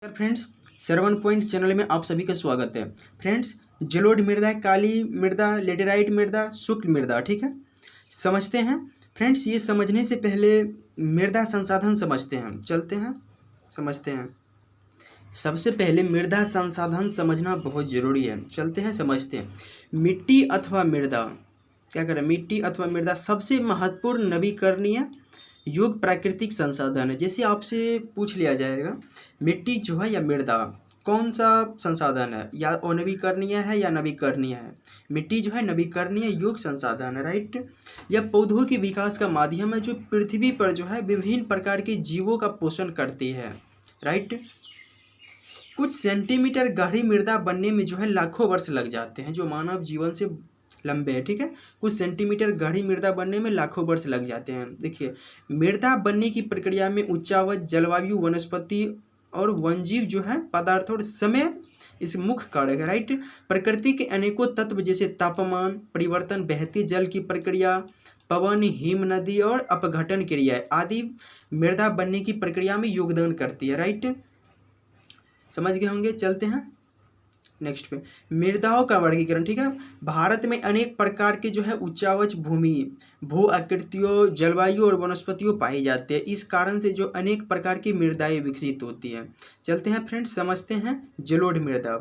Friends, श्रवण point channel में आप सभी का स्वागत है। फ्रेंड्स, जलोढ़ मृदा, काली मृदा, लेटेराइट मृदा, शुक्ल मृदा, ठीक है, समझते हैं। फ्रेंड्स, ये समझने से पहले मृदा संसाधन समझते हैं, चलते हैं समझते हैं। सबसे पहले मृदा संसाधन समझना बहुत ज़रूरी है, चलते हैं समझते हैं। मिट्टी अथवा मृदा, क्या करें, मिट्टी अथवा मृदा सबसे महत्वपूर्ण नवीकरणीय योग प्राकृतिक संसाधन है। जैसे आपसे पूछ लिया जाएगा मिट्टी जो है या मृदा कौन सा संसाधन है, या अनवीकरणीय है या नवीकरणीय है। मिट्टी जो है नवीकरणीय योग संसाधन है, राइट। यह पौधों के विकास का माध्यम है जो पृथ्वी पर जो है विभिन्न प्रकार के जीवों का पोषण करती है, राइट। कुछ सेंटीमीटर गाढ़ी मृदा बनने में जो है लाखों वर्ष लग जाते हैं, जो मानव जीवन से लंबे है, ठीक है। कुछ सेंटीमीटर गाढ़ी मृदा बनने में लाखों वर्ष लग जाते हैं। देखिए, मृदा बनने की प्रक्रिया में उच्चावच, जलवायु, वनस्पति और वनजीव जो है पदार्थ और समय इस मुख्य कारक है, राइट। प्रकृति के अनेकों तत्व जैसे तापमान परिवर्तन, बहते जल की प्रक्रिया, पवन, हिम नदी और अपघटन क्रिया आदि मृदा बनने की प्रक्रिया में योगदान करती है, राइट। समझ गए होंगे, चलते हैं नेक्स्ट पे। मृदाओं का वर्गीकरण, ठीक है। भारत में अनेक प्रकार के जो है उच्चावच भूमि, भू आकृतियों, जलवायु और वनस्पतियों पाई जाती है। इस कारण से जो अनेक प्रकार की मृदाएं विकसित होती हैं। चलते हैं फ्रेंड्स, समझते हैं जलोढ़ मृदा।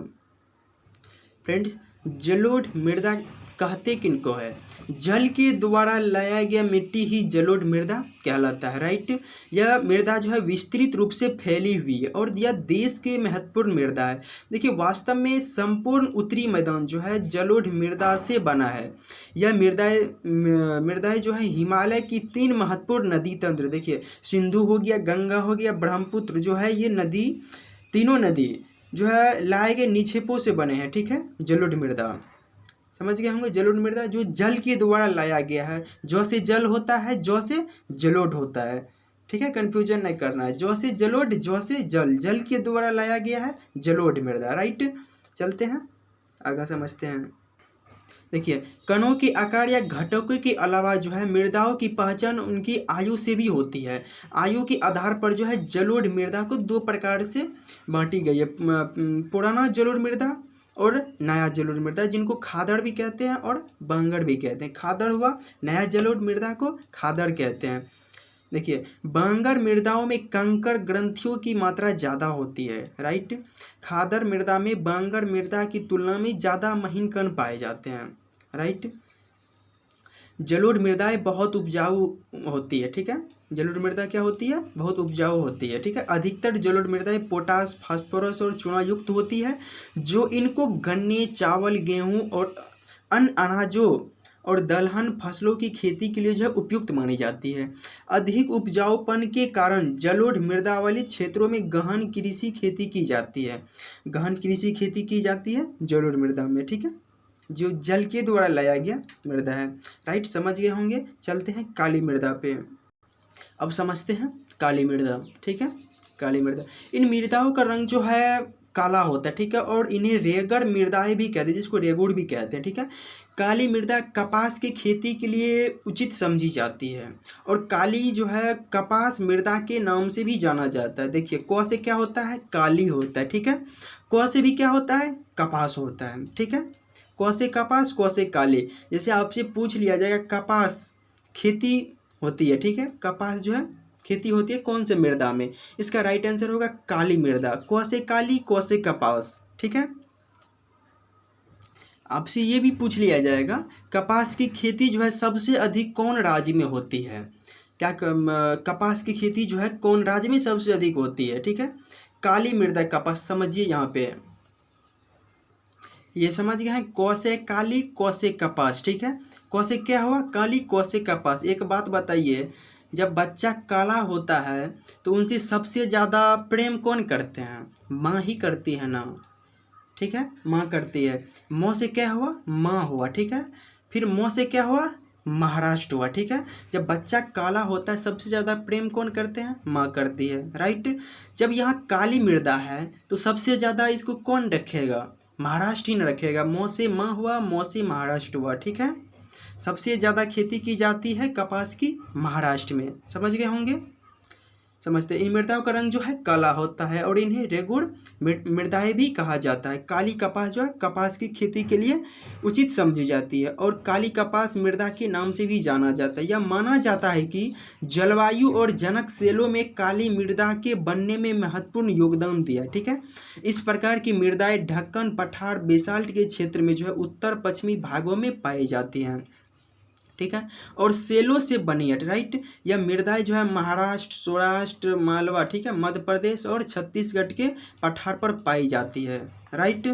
फ्रेंड्स, जलोढ़ मृदा कहते किनको है? जल के द्वारा लाया गया मिट्टी ही जलोढ़ मृदा कहलाता है, राइट। यह मृदा जो है विस्तृत रूप से फैली हुई है और यह देश के महत्वपूर्ण मृदा है। देखिए, वास्तव में संपूर्ण उत्तरी मैदान जो है जलोढ़ मृदा से बना है। यह मृदाएं जो है हिमालय की 3 महत्वपूर्ण नदी तंत्र, देखिए सिंधु हो गया, गंगा हो गया, ब्रह्मपुत्र जो है, ये नदी, तीनों नदी जो है लाए गए निक्षेपों से बने हैं, ठीक है। जलोढ़ मृदा समझ गए होंगे। जलोढ़ मृदा जो जल के द्वारा लाया गया है, जौ से जल होता है, जौ से जलोढ़ होता है, ठीक है, कंफ्यूजन नहीं करना है। जौ से जलोढ़, जौ से जल, जल के द्वारा लाया गया है जलोढ़ मृदा, राइट। चलते हैं आगे समझते हैं। देखिए, कणों के आकार या घटकों के अलावा जो है मृदाओं की पहचान उनकी आयु से भी होती है। आयु के आधार पर जो है जलोढ़ मृदा को 2 प्रकार से बांटी गई है, पुराना जलोढ़ मृदा और नया जलोढ़ मृदा, जिनको खादड़ भी कहते हैं और बांगर भी कहते हैं। खादड़ हुआ, नया जलोढ़ मृदा को खादड़ कहते हैं। देखिए, बांगर मृदाओं में कंकड़ ग्रंथियों की मात्रा ज़्यादा होती है, राइट। खादड़ मृदा में बांगर मृदा की तुलना में ज़्यादा महीन कण पाए जाते हैं, राइट। जलोढ़ मृदाएं बहुत उपजाऊ होती है, ठीक है। जलोढ़ मृदा क्या होती है? बहुत उपजाऊ होती है, ठीक है। अधिकतर जलोढ़ मृदाएं पोटास, फास्फोरस और चूना युक्त होती है, जो इनको गन्ने, चावल, गेहूं और अन्य अनाजों और दलहन फसलों की खेती के लिए जो है उपयुक्त मानी जाती है। अधिक उपजाऊपन के कारण जलोढ़ मृदा वाले क्षेत्रों में गहन कृषि खेती की जाती है। गहन कृषि खेती की जाती है जलोढ़ मृदा में, ठीक है, जो जल के द्वारा लाया गया मृदा है, राइट। समझ गए होंगे। चलते हैं काली मृदा पे। अब समझते हैं काली मृदा, ठीक है। काली मृदा, इन मृदाओं का रंग जो है काला होता है, ठीक है, और इन्हें रेगड़ मृदाएं भी कहते हैं, जिसको रेगुड़ भी कहते हैं, ठीक है। काली मृदा कपास की खेती के लिए उचित समझी जाती है और काली जो है कपास मृदा के नाम से भी जाना जाता है। देखिए, क से क्या होता है? काली होता है, ठीक है। क से भी क्या होता है? कपास होता है, ठीक है। क से कपास, क से काले। जैसे आपसे पूछ लिया जाएगा कपास खेती होती है, ठीक है, कपास जो है खेती होती है कौन से मृदा में? इसका राइट आंसर होगा काली मृदा। क से काली, क से कपास, ठीक है। आपसे ये भी पूछ लिया जाएगा कपास की खेती जो है सबसे अधिक कौन राज्य में होती है? क्या कपास की खेती जो है कौन राज्य में सबसे अधिक होती है? ठीक है, काली मृदा कपास। समझिए यहाँ पे ये समझ गए हैं, क से काली, क से कपास, ठीक है। क से क्या हुआ? काली, क से कपास। एक बात बताइए, जब बच्चा काला होता है तो उनसे सबसे ज़्यादा प्रेम कौन करते हैं? माँ ही करती है ना, ठीक है, माँ करती है। मौ से क्या हुआ? माँ हुआ, ठीक है। फिर मौ से क्या हुआ? महाराष्ट्र हुआ, ठीक है। जब बच्चा काला होता है सबसे ज़्यादा प्रेम कौन करते हैं? माँ करती है, राइट। जब यहाँ काली मृदा है तो सबसे ज़्यादा इसको कौन रखेगा? महाराष्ट्र ही न रखेगा। मौ से माँ हुआ, मौ से महाराष्ट्र हुआ, ठीक है। सबसे ज़्यादा खेती की जाती है कपास की महाराष्ट्र में। समझ गए होंगे। समझते हैं। इन मृदाओं का रंग जो है काला होता है और इन्हें रेगुड़ मृदाएं भी कहा जाता है। काली कपास जो है कपास की खेती के लिए उचित समझी जाती है और काली कपास मृदा के नाम से भी जाना जाता है। यह माना जाता है कि जलवायु और जनक सेलों में काली मृदा के बनने में महत्वपूर्ण योगदान दिया। ठीक है, इस प्रकार की मृदाएं ढक्कन, पठार, बेसाल्ट के क्षेत्र में जो है उत्तर पश्चिमी भागों में पाई जाती हैं। ठीक है, और सेलों से बनी है। राइट, यह मृदाएं जो है महाराष्ट्र, सौराष्ट्र, मालवा, ठीक है, मध्य प्रदेश और छत्तीसगढ़ के पठार पर पाई जाती है। राइट,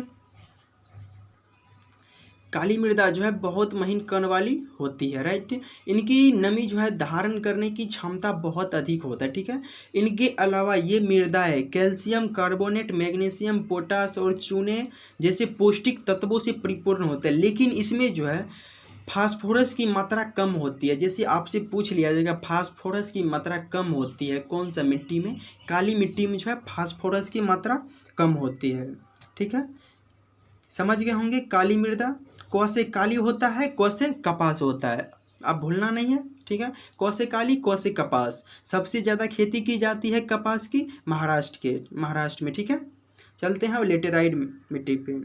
काली मृदा जो है बहुत महीन कण वाली होती है। राइट, इनकी नमी जो है धारण करने की क्षमता बहुत अधिक होता है। ठीक है, इनके अलावा ये मृदाएं कैल्शियम कार्बोनेट, मैग्नीशियम, पोटास और चूने जैसे पौष्टिक तत्वों से परिपूर्ण होते हैं, लेकिन इसमें जो है फास्फोरस की मात्रा कम होती है। जैसे आपसे पूछ लिया जाएगा फास्फोरस की मात्रा कम होती है कौन सा मिट्टी में, काली मिट्टी में जो है फास्फोरस की मात्रा कम होती है। ठीक है, समझ गए होंगे। काली मृदा कौ से काली होता है, कौ से कपास होता है, आप भूलना नहीं है। ठीक है, कौ से काली, कौ से कपास। सबसे ज़्यादा खेती की जाती है कपास की महाराष्ट्र में। ठीक है, चलते हैं अब लेटेराइट मिट्टी पे।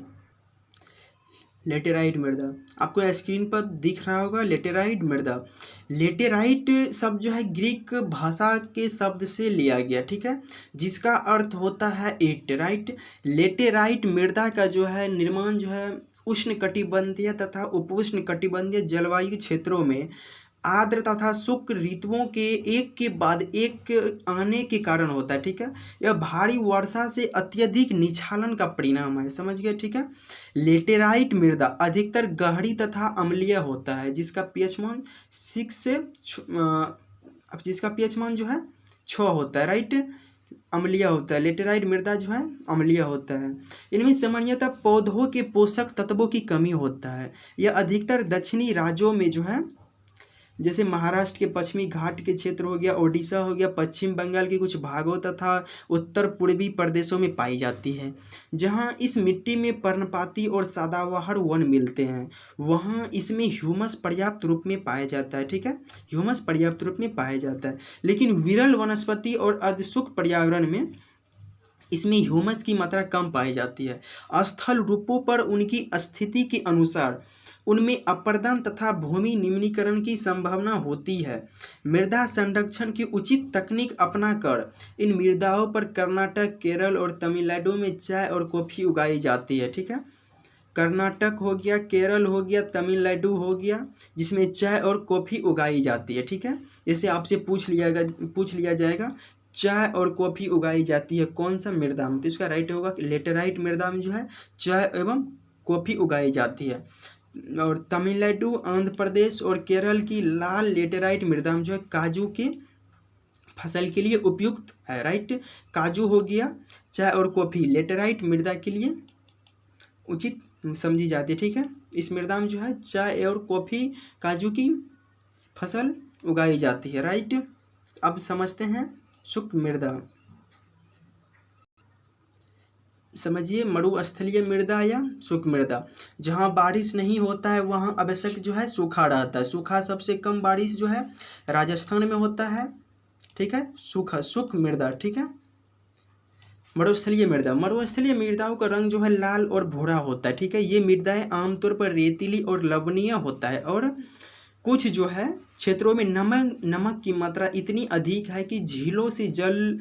लेटेराइट मृदा आपको स्क्रीन पर दिख रहा होगा। लेटेराइट मृदा, लेटेराइट शब्द जो है ग्रीक भाषा के शब्द से लिया गया। ठीक है, जिसका अर्थ होता है ईंट। राइट, लेटेराइट मृदा का जो है निर्माण जो है उष्ण कटिबंधीय तथा उपोष्ण कटिबंधीय जलवायु क्षेत्रों में आर्द्र तथा शुष्क ऋतुओं के एक के बाद एक आने के कारण होता है। ठीक है, यह भारी वर्षा से अत्यधिक निछालन का परिणाम है। समझ गए। ठीक है, लेटेराइट मृदा अधिकतर गहरी तथा अम्लीय होता है, जिसका पीएच मान 6 से जिसका पीएच मान जो है 6 होता है। राइट, अम्लीय होता है। लेटेराइट मृदा जो है अम्लीय होता है। इनमें सामान्यतः पौधों के पोषक तत्वों की कमी होता है। यह अधिकतर दक्षिणी राज्यों में जो है जैसे महाराष्ट्र के पश्चिमी घाट के क्षेत्र हो गया, ओडिशा हो गया, पश्चिम बंगाल के कुछ भागों तथा उत्तर पूर्वी प्रदेशों में पाई जाती है। जहां इस मिट्टी में पर्णपाती और सदाबहार वन मिलते हैं, वहां इसमें ह्यूमस पर्याप्त रूप में पाया जाता है। ठीक है, ह्यूमस पर्याप्त रूप में पाया जाता है, लेकिन विरल वनस्पति और अर्धशुष्क पर्यावरण में इसमें ह्यूमस की मात्रा कम पाई जाती है। स्थल रूपों पर उनकी स्थिति के अनुसार उनमें अपर्दन तथा भूमि निम्नीकरण की संभावना होती है। मृदा संरक्षण की उचित तकनीक अपनाकर इन मृदाओं पर कर्नाटक, केरल और तमिलनाडु में चाय और कॉफ़ी उगाई जाती है। ठीक है, कर्नाटक हो गया, केरल हो गया, तमिलनाडु हो गया, जिसमें चाय और कॉफ़ी उगाई जाती है। ठीक है, जैसे आपसे पूछ लिया जाएगा चाय और कॉफ़ी उगाई जाती है कौन सा मृदा में, तो इसका राइट होगा लेटेराइट मृदा में जो है चाय एवं कॉफ़ी उगाई जाती है। और तमिलनाडु, आंध्र प्रदेश और केरल की लाल लेटेराइट मृदा में जो है काजू की फसल के लिए उपयुक्त है। राइट, काजू हो गया, चाय और कॉफ़ी लेटेराइट मृदा के लिए उचित समझी जाती है। ठीक है, इस मृदा में जो है चाय और कॉफ़ी, काजू की फसल उगाई जाती है। राइट, अब समझते हैं शुष्क मृदा। समझिए, मरुस्थलीय मृदा या शुष्क मृदा, जहाँ बारिश नहीं होता है वहाँ आवश्यक जो है सूखा रहता है। सूखा सबसे कम बारिश जो है राजस्थान में होता है। ठीक है, शुष्क मृदा। ठीक है, मरुस्थलीय मृदाओं का रंग जो है लाल और भूरा होता है। ठीक है, ये मृदाएं आमतौर पर रेतीली और लवणीय होता है और कुछ जो है क्षेत्रों में नमक की मात्रा इतनी अधिक है कि झीलों से जल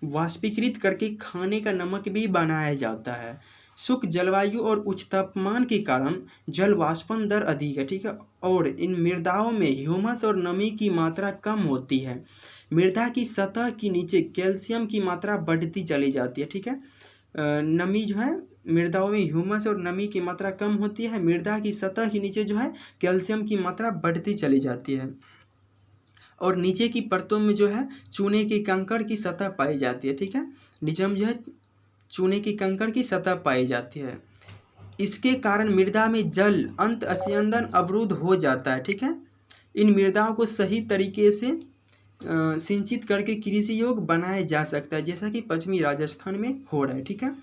वाष्पीकृत करके खाने का नमक भी बनाया जाता है। शुष्क जलवायु और उच्च तापमान के कारण जल वाष्पन दर अधिक है। ठीक है, और इन मृदाओं में ह्यूमस और नमी की मात्रा कम होती है। मृदा की सतह के नीचे कैल्शियम की मात्रा बढ़ती चली जाती है। ठीक है, नमी जो है मृदाओं में ह्यूमस और नमी की मात्रा कम होती है। मृदा की सतह के नीचे जो है कैल्शियम की मात्रा बढ़ती चली जाती है और नीचे की परतों में जो है चूने के कंकड़ की सतह पाई जाती है। ठीक है, नीचे में जो है चूने की कंकड़ की सतह पाई जाती है। इसके कारण मृदा में जल अंत स्यंदन अवरुद्ध हो जाता है। ठीक है, इन मृदाओं को सही तरीके से सिंचित करके कृषि योग्य बनाया जा सकता है, जैसा कि पश्चिमी राजस्थान में हो रहा है। ठीक है,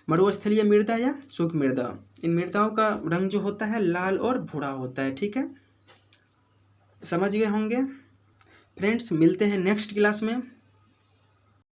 मरुस्थलीय मृदा या शुष्क मृदा, इन मृदाओं का रंग जो होता है लाल और भूरा होता है। ठीक है, समझ गए होंगे फ्रेंड्स। मिलते हैं नेक्स्ट क्लास में।